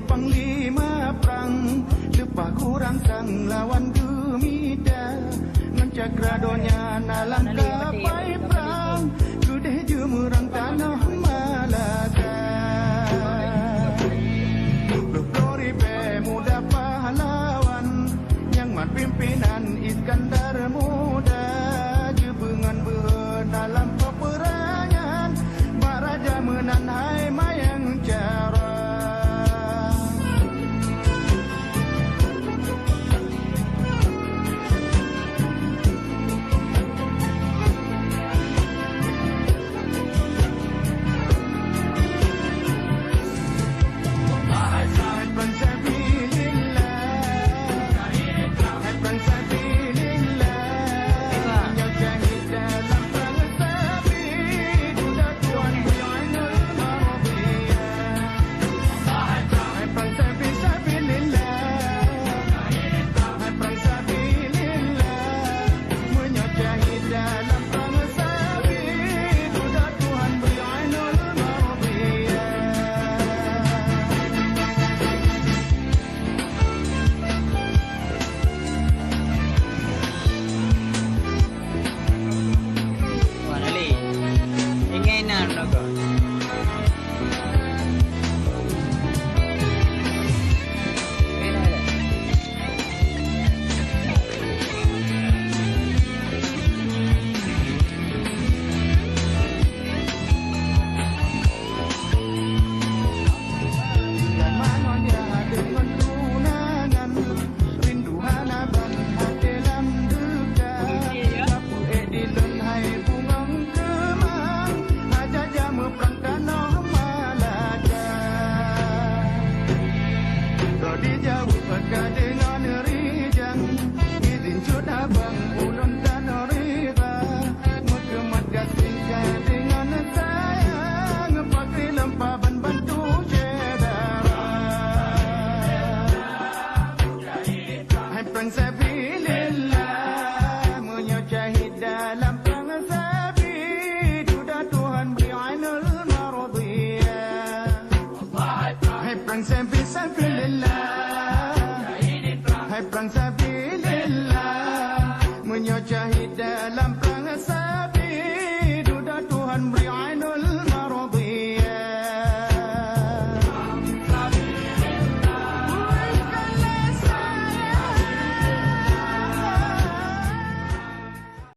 panglima perang, lepas kurang sang lawan gemida, mencakra nalang kapai perang, kudeh jemerang tanah Malaka. Glori pemuda pahlawan, yang mat pimpinan Iskandar muda, jebengan dalam peperangan, Baraja menanhai mayang cara. Perang sampai